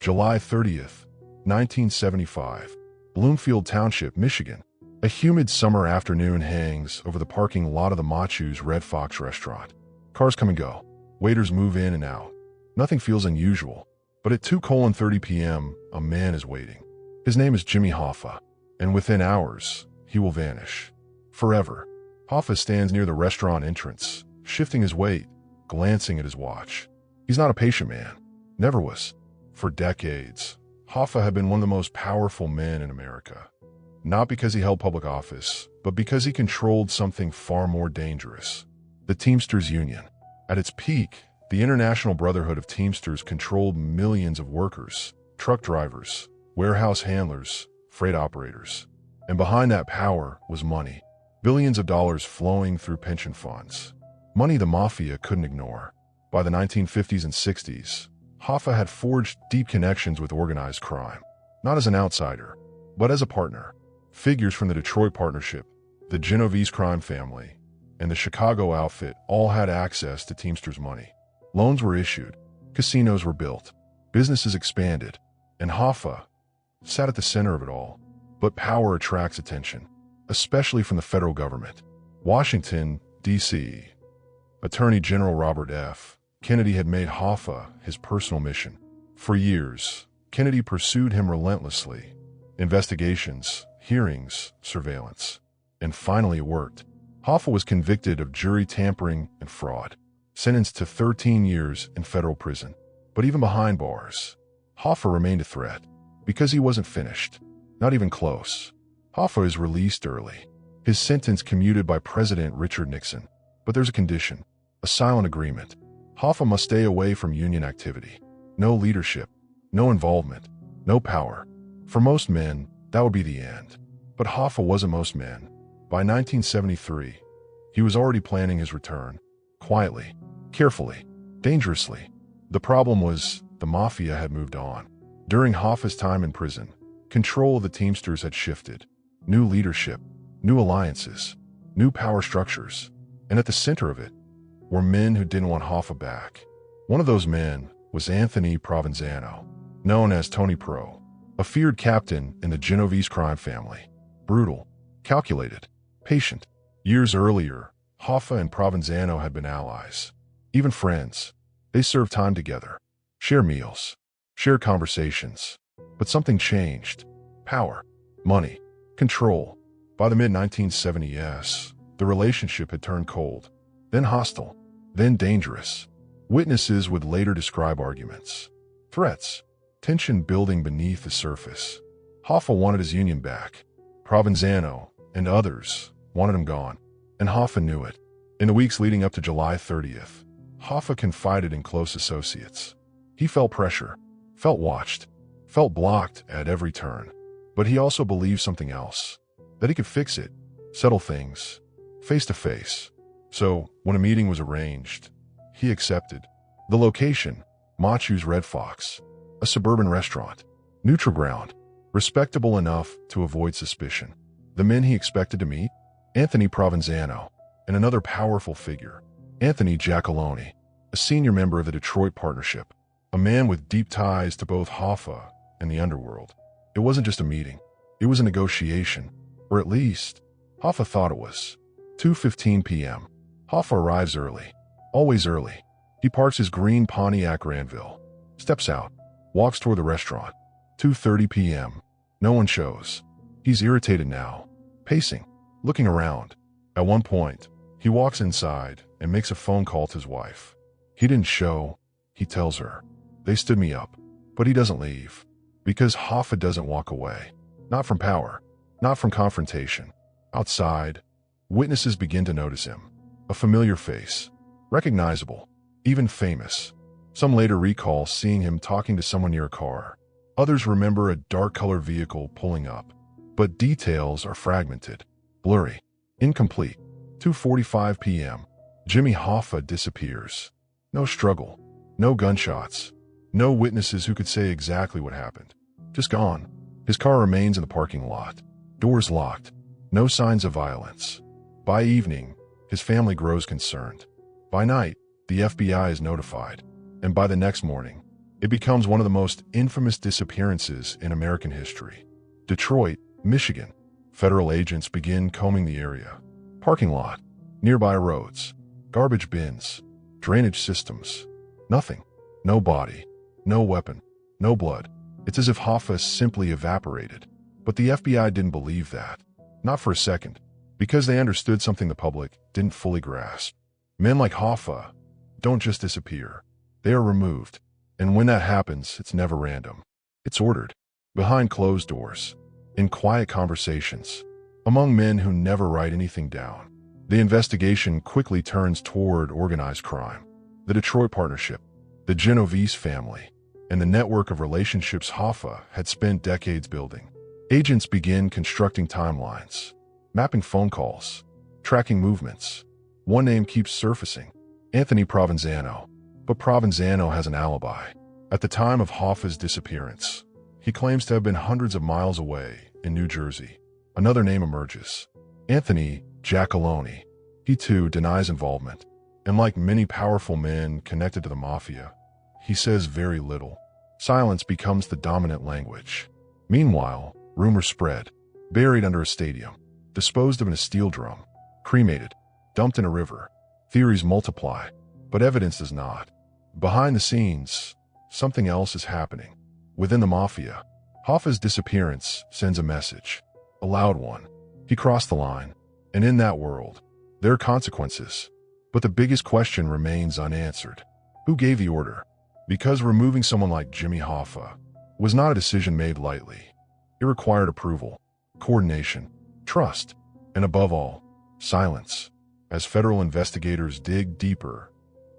July 30th, 1975. Bloomfield Township, Michigan. A humid summer afternoon hangs over the parking lot of the Machu's Red Fox restaurant. Cars come and go. Waiters move in and out. Nothing feels unusual. But at 2:30 p.m., a man is waiting. His name is Jimmy Hoffa, and within hours, he will vanish. Forever. Hoffa stands near the restaurant entrance, shifting his weight, glancing at his watch. He's not a patient man. Never was. For decades, Hoffa had been one of the most powerful men in America. Not because he held public office, but because he controlled something far more dangerous. The Teamsters Union. At its peak, the International Brotherhood of Teamsters controlled millions of workers, truck drivers, warehouse handlers, freight operators. And behind that power was money. Billions of dollars flowing through pension funds. Money the mafia couldn't ignore. By the 1950s and 60s, Hoffa had forged deep connections with organized crime. Not as an outsider, but as a partner. Figures from the Detroit Partnership, the Genovese crime family, and the Chicago outfit all had access to Teamsters money. Loans were issued, casinos were built, businesses expanded, and Hoffa sat at the center of it all. But power attracts attention, especially from the federal government. Washington, D.C. Attorney General Robert F. Kennedy had made Hoffa his personal mission. For years, Kennedy pursued him relentlessly. Investigations, hearings, surveillance. And finally it worked. Hoffa was convicted of jury tampering and fraud, sentenced to 13 years in federal prison. But even behind bars, Hoffa remained a threat because he wasn't finished. Not even close. Hoffa is released early. His sentence commuted by President Richard Nixon. But there's a condition, a silent agreement. Hoffa must stay away from union activity. No leadership, no involvement, no power. For most men, that would be the end. But Hoffa wasn't most men. By 1973, he was already planning his return. Quietly, carefully, dangerously. The problem was the mafia had moved on. During Hoffa's time in prison, control of the Teamsters had shifted. New leadership, new alliances, new power structures. And at the center of it were men who didn't want Hoffa back. One of those men was Anthony Provenzano, known as Tony Pro, a feared captain in the Genovese crime family. Brutal, calculated, patient. Years earlier, Hoffa and Provenzano had been allies, even friends. They served time together, shared meals, shared conversations. But something changed. Power, money, control. By the mid-1970s, the relationship had turned cold, then hostile, then dangerous. Witnesses would later describe arguments, threats, tension building beneath the surface. Hoffa wanted his union back. Provenzano and others wanted him gone, and Hoffa knew it. In the weeks leading up to July 30th, Hoffa confided in close associates. He felt pressure, felt watched, felt blocked at every turn. But he also believed something else, that he could fix it, settle things, face to face. So, when a meeting was arranged, he accepted. The location, Machu's Red Fox, a suburban restaurant, neutral ground, respectable enough to avoid suspicion. The men he expected to meet? Anthony Provenzano, and another powerful figure, Anthony Giacalone, a senior member of the Detroit Partnership, a man with deep ties to both Hoffa and the underworld. It wasn't just a meeting. It was a negotiation, or at least, Hoffa thought it was. 2:15 p.m. Hoffa arrives early, always early. He parks his green Pontiac Granville, steps out, walks toward the restaurant. 2:30 p.m. No one shows. He's irritated now, pacing, looking around. At one point, he walks inside and makes a phone call to his wife. He didn't show, he tells her. They stood me up, but he doesn't leave. Because Hoffa doesn't walk away. Not from power, not from confrontation. Outside, witnesses begin to notice him. A familiar face, recognizable, even famous. Some later recall seeing him talking to someone near a car. Others remember a dark-colored vehicle pulling up. But details are fragmented, blurry, incomplete. 2:45 p.m. Jimmy Hoffa disappears. No struggle, no gunshots, no witnesses who could say exactly what happened. Just gone. His car remains in the parking lot. Doors locked. No signs of violence. By evening, his family grows concerned. By night, the FBI is notified. And by the next morning, It becomes one of the most infamous disappearances in American history. Detroit, Michigan. Federal agents begin combing the area. Parking lot, nearby roads, garbage bins, drainage systems. Nothing. No body, no weapon, no blood. It's as if Hoffa simply evaporated. But the FBI didn't believe that. Not for a second. Because they understood something the public didn't fully grasp. Men like Hoffa don't just disappear. They are removed. And when that happens, it's never random. It's ordered. Behind closed doors. In quiet conversations. Among men who never write anything down. The investigation quickly turns toward organized crime. The Detroit Partnership. The Genovese family. And the network of relationships Hoffa had spent decades building. Agents begin constructing timelines. Mapping phone calls. Tracking movements. One name keeps surfacing. Anthony Provenzano. But Provenzano has an alibi. At the time of Hoffa's disappearance, he claims to have been hundreds of miles away in New Jersey. Another name emerges. Anthony Giacalone. He too denies involvement. And like many powerful men connected to the mafia, he says very little. Silence becomes the dominant language. Meanwhile, rumors spread. Buried under a stadium. Disposed of in a steel drum. Cremated. Dumped in a river. Theories multiply, but evidence does not. Behind the scenes, something else is happening. Within the mafia, Hoffa's disappearance sends a message. A loud one. He crossed the line. And in that world, there are consequences. But the biggest question remains unanswered. Who gave the order? Because removing someone like Jimmy Hoffa was not a decision made lightly. It required approval, coordination, trust, and above all, silence. As federal investigators dig deeper,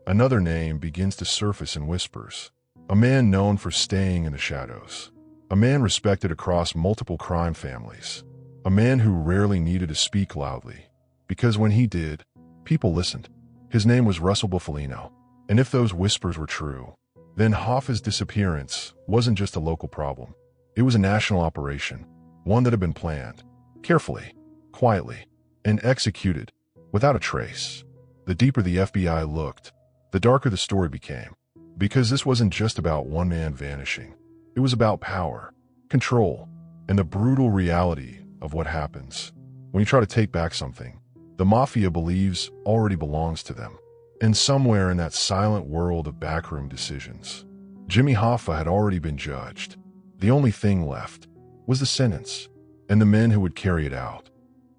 another name begins to surface in whispers. A man known for staying in the shadows. A man respected across multiple crime families. A man who rarely needed to speak loudly. Because when he did, people listened. His name was Russell Bufalino. And if those whispers were true, then Hoffa's disappearance wasn't just a local problem. It was a national operation. One that had been planned. Carefully. Quietly. And executed. Without a trace. The deeper the FBI looked, the darker the story became. Because this wasn't just about one man vanishing. It was about power, control, and the brutal reality of what happens when you try to take back something the mafia believes already belongs to them. And somewhere in that silent world of backroom decisions, Jimmy Hoffa had already been judged. The only thing left was the sentence and the men who would carry it out.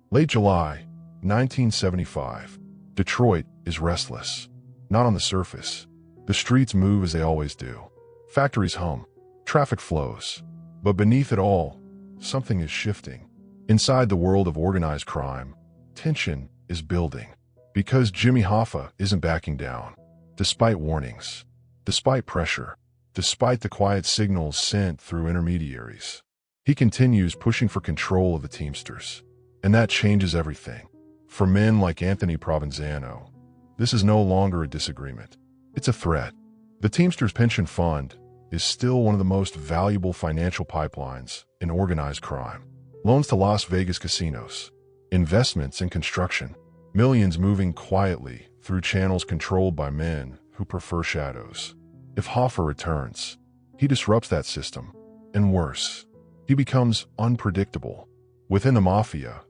Late July 1975. Detroit is restless. Not on the surface. The streets move as they always do. Factories hum. Traffic flows. But beneath it all, something is shifting. Inside the world of organized crime, tension is building. Because Jimmy Hoffa isn't backing down. Despite warnings. Despite pressure. Despite the quiet signals sent through intermediaries. He continues pushing for control of the Teamsters. And that changes everything. For men like Anthony Provenzano, this is no longer a disagreement. It's a threat. The Teamsters Pension Fund is still one of the most valuable financial pipelines in organized crime. Loans to Las Vegas casinos, investments in construction, millions moving quietly through channels controlled by men who prefer shadows. If Hoffa returns, he disrupts that system. And worse, he becomes unpredictable. Within the mafia,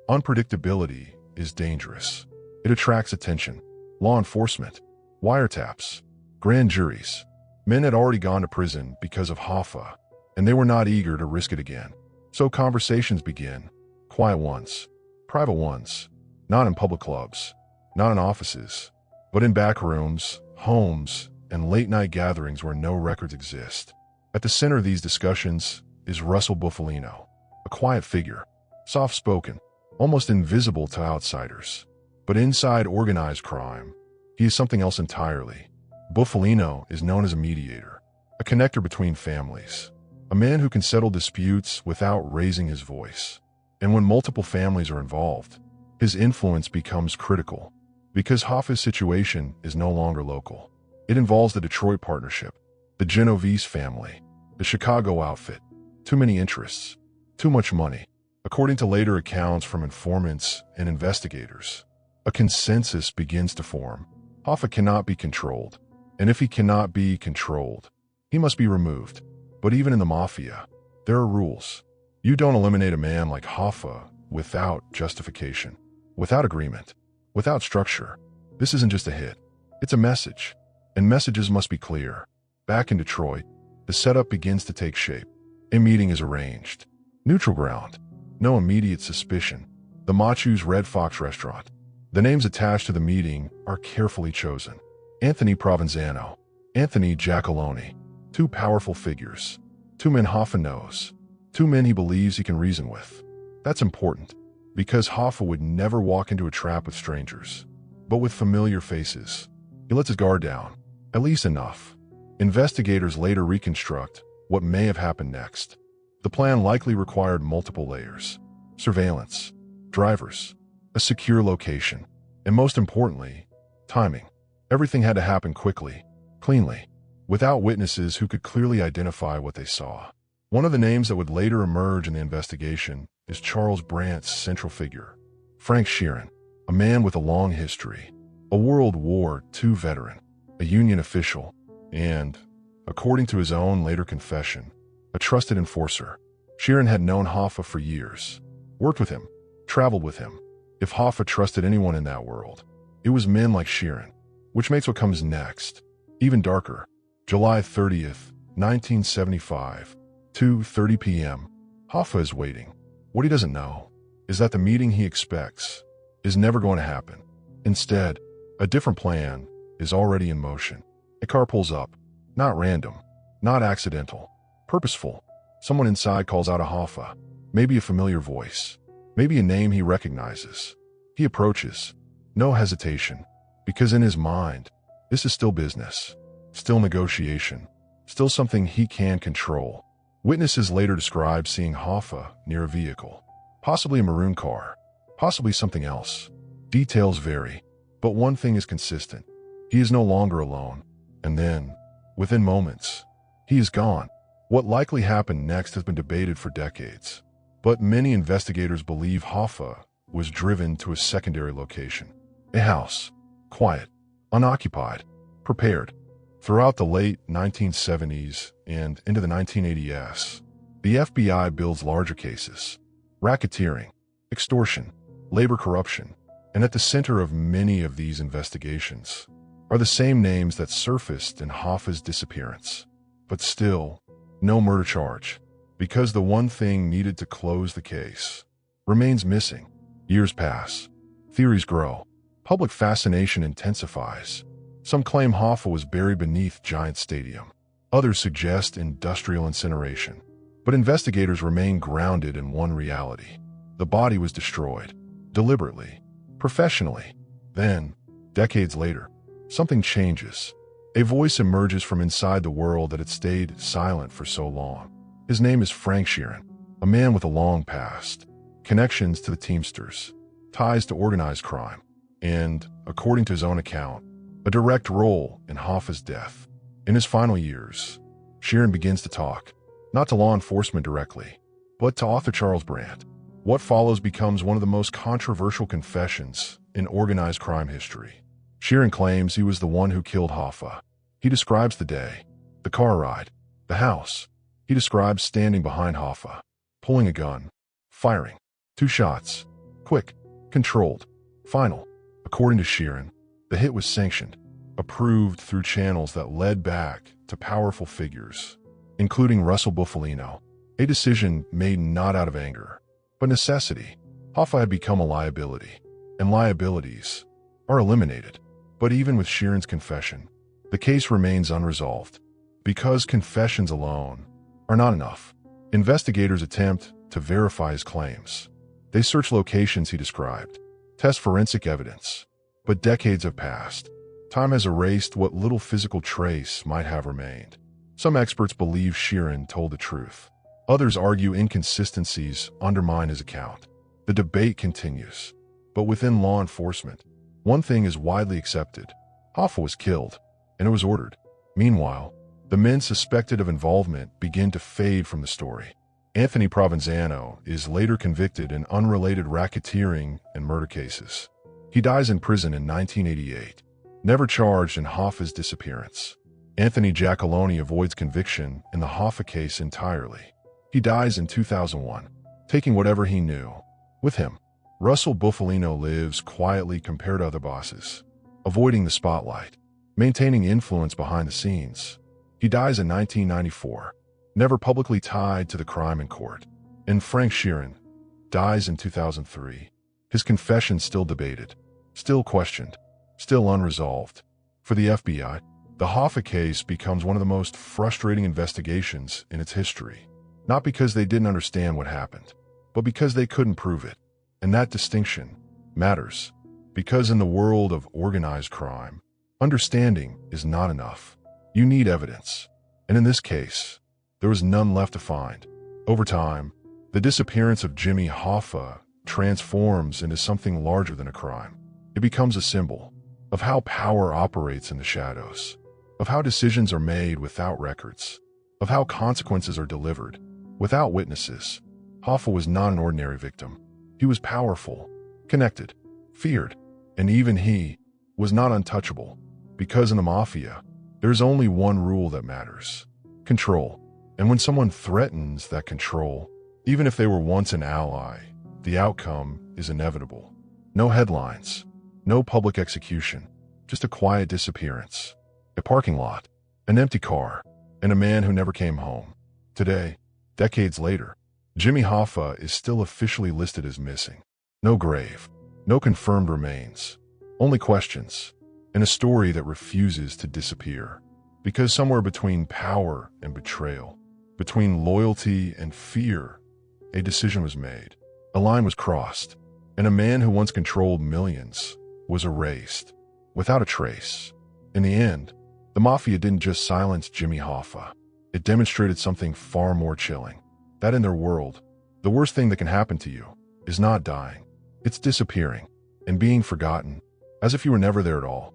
unpredictability is dangerous. It attracts attention. Law enforcement, wiretaps, grand juries. Men had already gone to prison because of Hoffa, and they were not eager to risk it again. So conversations begin. Quiet ones, private ones, not in public clubs, not in offices, but in back rooms, homes, and late-night gatherings where no records exist. At the center of these discussions is Russell Bufalino, a quiet figure, soft-spoken, almost invisible to outsiders. But inside organized crime, he is something else entirely. Bufalino is known as a mediator, a connector between families, a man who can settle disputes without raising his voice. And when multiple families are involved, his influence becomes critical, because Hoffa's situation is no longer local. It involves the Detroit Partnership, the Genovese family, the Chicago outfit. Too many interests, too much money. According to later accounts from informants and investigators, a consensus begins to form. Hoffa cannot be controlled, and if he cannot be controlled, He must be removed. But even in the mafia, there are rules. You don't eliminate a man like Hoffa without justification, without agreement, without structure. This isn't just a hit. It's a message. And messages must be clear. Back in Detroit, the setup begins to take shape. A meeting is arranged. Neutral ground. No immediate suspicion. The Machu's Red Fox restaurant. The names attached to the meeting are carefully chosen. Anthony Provenzano, Anthony Giacalone. Two powerful figures. Two men Hoffa knows. Two men he believes he can reason with. That's important, because Hoffa would never walk into a trap with strangers, but with familiar faces. He lets his guard down, at least enough. Investigators later reconstruct what may have happened next. The plan likely required multiple layers. Surveillance, drivers, a secure location, and most importantly, timing. Everything had to happen quickly, cleanly, without witnesses who could clearly identify what they saw. One of the names that would later emerge in the investigation is Charles Brandt's central figure, Frank Sheeran, a man with a long history, a World War II veteran, a Union official, and, according to his own later confession, a trusted enforcer. Sheeran had known Hoffa for years, worked with him, traveled with him. If Hoffa trusted anyone in that world, it was men like Sheeran, which makes what comes next even darker. July 30th, 1975, 2:30 p.m. Hoffa is waiting. What he doesn't know is that the meeting he expects is never going to happen. Instead, a different plan is already in motion. A car pulls up. Not random, not accidental, purposeful. Someone inside calls out a Hoffa, maybe a familiar voice, maybe a name he recognizes. He approaches, no hesitation, because in his mind, this is still business, still negotiation, still something he can control. Witnesses later describe seeing Hoffa near a vehicle, possibly a maroon car, possibly something else. Details vary, but one thing is consistent. He is no longer alone. And then, within moments, he is gone. What likely happened next has been debated for decades, but many investigators believe Hoffa was driven to a secondary location. A house, quiet, unoccupied, prepared. Throughout the late 1970s and into the 1980s, the FBI builds larger cases: racketeering, extortion, labor corruption, and at the center of many of these investigations are the same names that surfaced in Hoffa's disappearance. But still, no murder charge, because the one thing needed to close the case remains missing. Years pass. Theories grow. Public fascination intensifies. Some claim Hoffa was buried beneath Giant Stadium. Others suggest industrial incineration. But investigators remain grounded in one reality. The body was destroyed. Deliberately. Professionally. Then, decades later, something changes. A voice emerges from inside the world that had stayed silent for so long. His name is Frank Sheeran, a man with a long past, connections to the Teamsters, ties to organized crime, and, according to his own account, a direct role in Hoffa's death. In his final years, Sheeran begins to talk, not to law enforcement directly, but to author Charles Brandt. What follows becomes one of the most controversial confessions in organized crime history. Sheeran claims he was the one who killed Hoffa. He describes the day, the car ride, the house. He describes standing behind Hoffa, pulling a gun, firing. 2 shots. Quick, controlled, final. According to Sheeran, the hit was sanctioned, approved through channels that led back to powerful figures, including Russell Bufalino. A decision made not out of anger, but necessity. Hoffa had become a liability, and liabilities are eliminated. But even with Sheeran's confession, the case remains unresolved. Because confessions alone are not enough, investigators attempt to verify his claims. They search locations he described, test forensic evidence. But decades have passed. Time has erased what little physical trace might have remained. Some experts believe Sheeran told the truth. Others argue inconsistencies undermine his account. The debate continues. But within law enforcement, one thing is widely accepted. Hoffa was killed, and it was ordered. Meanwhile, the men suspected of involvement begin to fade from the story. Anthony Provenzano is later convicted in unrelated racketeering and murder cases. He dies in prison in 1988, never charged in Hoffa's disappearance. Anthony Giacalone avoids conviction in the Hoffa case entirely. He dies in 2001, taking whatever he knew with him. Russell Bufalino lives quietly compared to other bosses, avoiding the spotlight, maintaining influence behind the scenes. He dies in 1994, never publicly tied to the crime in court. And Frank Sheeran dies in 2003. His confession still debated, still questioned, still unresolved. For the FBI, the Hoffa case becomes one of the most frustrating investigations in its history. Not because they didn't understand what happened, but because they couldn't prove it. And that distinction matters, because in the world of organized crime, understanding is not enough. You need evidence. And in this case, there was none left to find. Over time, the disappearance of Jimmy Hoffa transforms into something larger than a crime. It becomes a symbol of how power operates in the shadows, of how decisions are made without records, of how consequences are delivered without witnesses. Hoffa was not an ordinary victim. He was powerful, connected, feared, and even he was not untouchable, because in the mafia, there's only one rule that matters: control. And when someone threatens that control, even if they were once an ally, the outcome is inevitable. No headlines, no public execution, just a quiet disappearance. A parking lot, an empty car, and a man who never came home. Today, decades later, Jimmy Hoffa is still officially listed as missing. No grave, no confirmed remains, only questions, and a story that refuses to disappear. Because somewhere between power and betrayal, between loyalty and fear, a decision was made. A line was crossed, and a man who once controlled millions was erased, without a trace. In the end, the mafia didn't just silence Jimmy Hoffa. It demonstrated something far more chilling. That in their world, the worst thing that can happen to you is not dying. It's disappearing and being forgotten, as if you were never there at all.